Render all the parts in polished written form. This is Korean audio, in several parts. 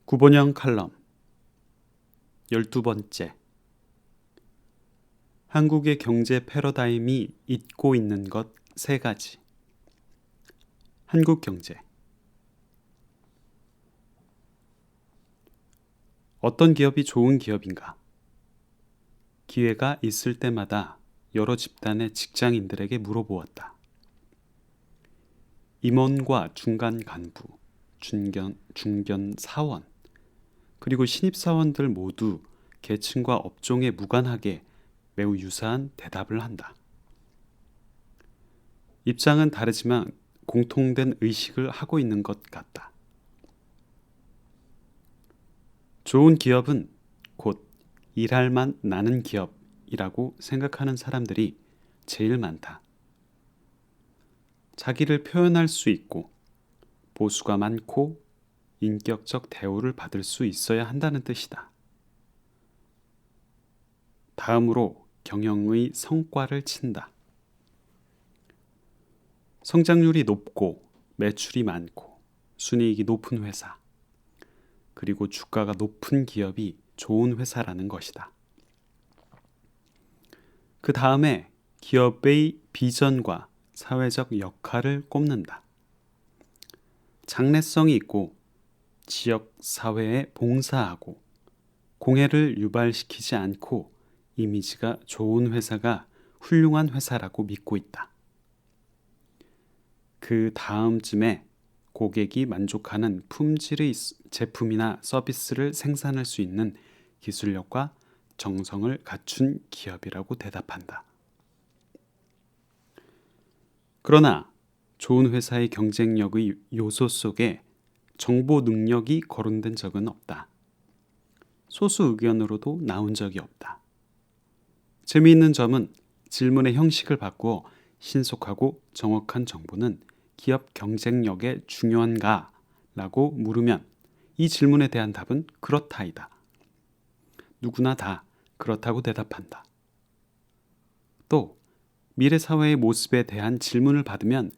구본영 칼럼 12번째. 한국의 경제 패러다임이 잊고 있는 것 3가지. 한국경제. 어떤 기업이 좋은 기업인가? 기회가 있을 때마다 여러 집단의 직장인들에게 물어보았다. 임원과 중간 간부, 중견 사원, 그리고 신입사원들 모두 계층과 업종에 무관하게 매우 유사한 대답을 한다. 입장은 다르지만 공통된 의식을 하고 있는 것 같다. 좋은 기업은 곧 일할 맛 나는 기업이라고 생각하는 사람들이 제일 많다. 자기를 표현할 수 있고 보수가 많고 인격적 대우를 받을 수 있어야 한다는 뜻이다. 다음으로 경영의 성과를 친다. 성장률이 높고 매출이 많고 순이익이 높은 회사, 그리고 주가가 높은 기업이 좋은 회사라는 것이다. 그 다음에 기업의 비전과 사회적 역할을 꼽는다. 장래성이 있고 지역 사회에 봉사하고 공해를 유발시키지 않고 이미지가 좋은 회사가 훌륭한 회사라고 믿고 있다. 그 다음쯤에 고객이 만족하는 품질의 제품이나 서비스를 생산할 수 있는 기술력과 정성을 갖춘 기업이라고 대답한다. 그러나 좋은 회사의 경쟁력의 요소 속에 정보 능력이 거론된 적은 없다. 소수 의견으로도 나온 적이 없다. 재미있는 점은 질문의 형식을 바꾸어 신속하고 정확한 정보는 기업 경쟁력에 중요한가? 라고 물으면 이 질문에 대한 답은 그렇다이다. 누구나 다 그렇다고 대답한다. 또 미래 사회의 모습에 대한 질문을 받으면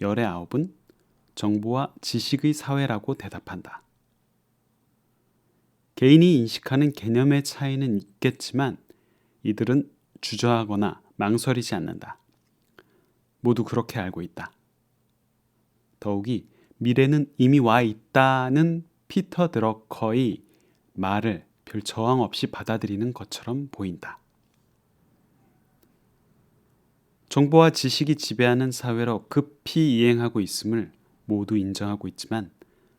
열의 9은 정보와 지식의 사회라고 대답한다. 개인이 인식하는 개념의 차이는 있겠지만 이들은 주저하거나 망설이지 않는다. 모두 그렇게 알고 있다. 더욱이 미래는 이미 와 있다는 피터 드러커의 말을 별 저항 없이 받아들이는 것처럼 보인다. 정보와 지식이 지배하는 사회로 급히 이행하고 있음을 모두 인정하고 있지만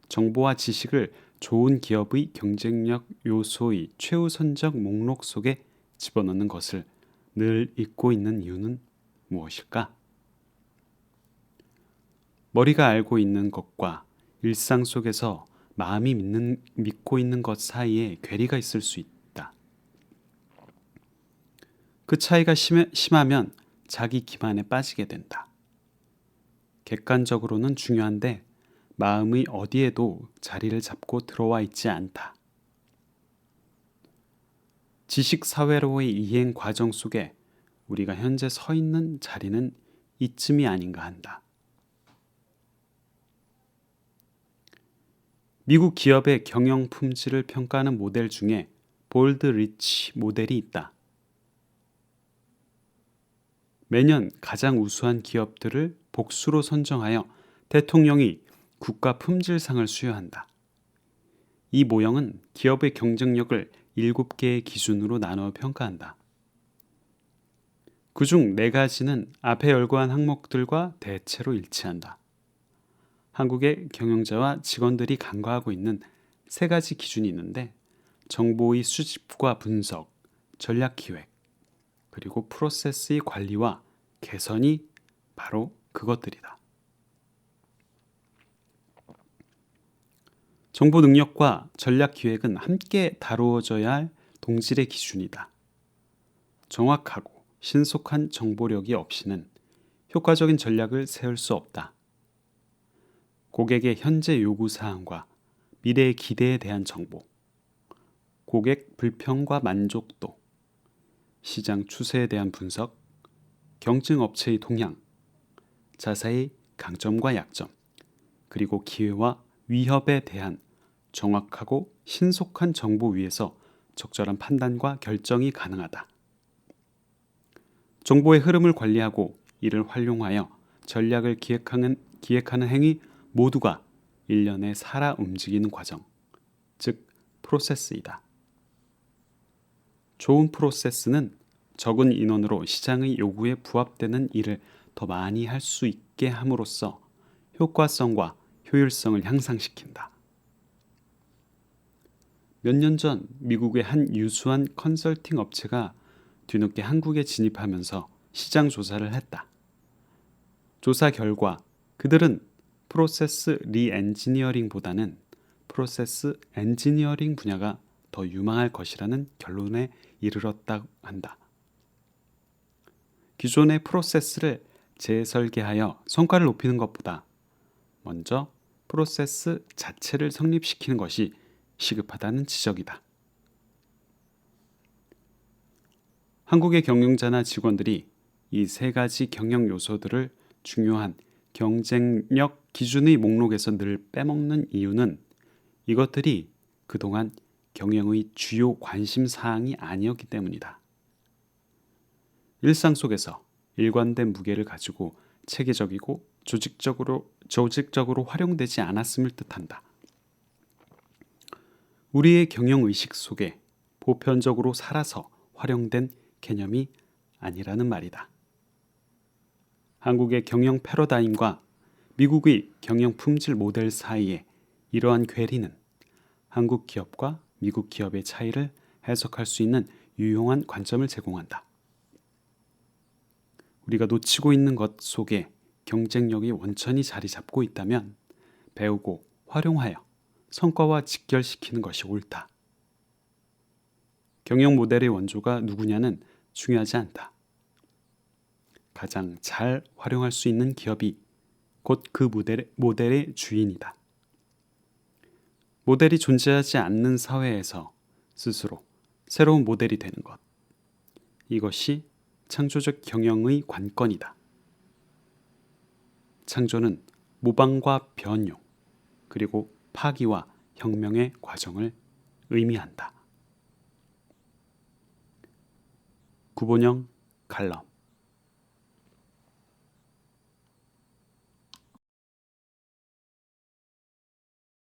정보와 지식을 좋은 기업의 경쟁력 요소의 최우선적 목록 속에 집어넣는 것을 늘 잊고 있는 이유는 무엇일까? 머리가 알고 있는 것과 일상 속에서 마음이 믿고 있는 것 사이에 괴리가 있을 수 있다. 그 차이가 심하면 자기 기만에 빠지게 된다. 객관적으로는 중요한데 마음의 어디에도 자리를 잡고 들어와 있지 않다. 지식 사회로의 이행 과정 속에 우리가 현재 서 있는 자리는 이쯤이 아닌가 한다. 미국 기업의 경영 품질을 평가하는 모델 중에 볼드 리치 모델이 있다. 매년 가장 우수한 기업들을 복수로 선정하여 대통령이 국가 품질상을 수여한다. 이 모형은 기업의 경쟁력을 7개의 기준으로 나누어 평가한다. 그중 4가지는 앞에 열거한 항목들과 대체로 일치한다. 한국의 경영자와 직원들이 간과하고 있는 3가지 기준이 있는데 정보의 수집과 분석, 전략 기획, 그리고 프로세스의 관리와 개선이 바로 그것들이다. 정보 능력과 전략 기획은 함께 다루어져야 할 동질의 기준이다. 정확하고 신속한 정보력이 없이는 효과적인 전략을 세울 수 없다. 고객의 현재 요구사항과 미래의 기대에 대한 정보, 고객 불평과 만족도, 시장 추세에 대한 분석, 경쟁 업체의 동향, 자사의 강점과 약점, 그리고 기회와 위협에 대한 정확하고 신속한 정보 위에서 적절한 판단과 결정이 가능하다. 정보의 흐름을 관리하고 이를 활용하여 전략을 기획하는 행위 모두가 일련의 살아 움직이는 과정, 즉 프로세스이다. 좋은 프로세스는 적은 인원으로 시장의 요구에 부합되는 일을 더 많이 할 수 있게 함으로써 효과성과 효율성을 향상시킨다. 몇 년 전 미국의 한 유수한 컨설팅 업체가 뒤늦게 한국에 진입하면서 시장 조사를 했다. 조사 결과 그들은 프로세스 리엔지니어링보다는 프로세스 엔지니어링 분야가 더 유망할 것이라는 결론에 이르렀다고 한다. 기존의 프로세스를 재설계하여 성과를 높이는 것보다 먼저 프로세스 자체를 성립시키는 것이 시급하다는 지적이다. 한국의 경영자나 직원들이 이 세 가지 경영 요소들을 중요한 경쟁력 기준의 목록에서 늘 빼먹는 이유는 이것들이 그동안 경영의 주요 관심 사항이 아니었기 때문이다. 일상 속에서 일관된 무게를 가지고 체계적이고 조직적으로 활용되지 않았음을 뜻한다. 우리의 경영 의식 속에 보편적으로 살아서 활용된 개념이 아니라는 말이다. 한국의 경영 패러다임과 미국의 경영 품질 모델 사이에 이러한 괴리는 한국 기업과 미국 기업의 차이를 해석할 수 있는 유용한 관점을 제공한다. 우리가 놓치고 있는 것 속에 경쟁력이 원천히 자리 잡고 있다면 배우고 활용하여 성과와 직결시키는 것이 옳다. 경영 모델의 원조가 누구냐는 중요하지 않다. 가장 잘 활용할 수 있는 기업이 곧 그 모델의 주인이다. 모델이 존재하지 않는 사회에서 스스로 새로운 모델이 되는 것. 이것이 창조적 경영의 관건이다. 창조는 모방과 변형, 그리고 파기와 혁명의 과정을 의미한다. 구본영 칼럼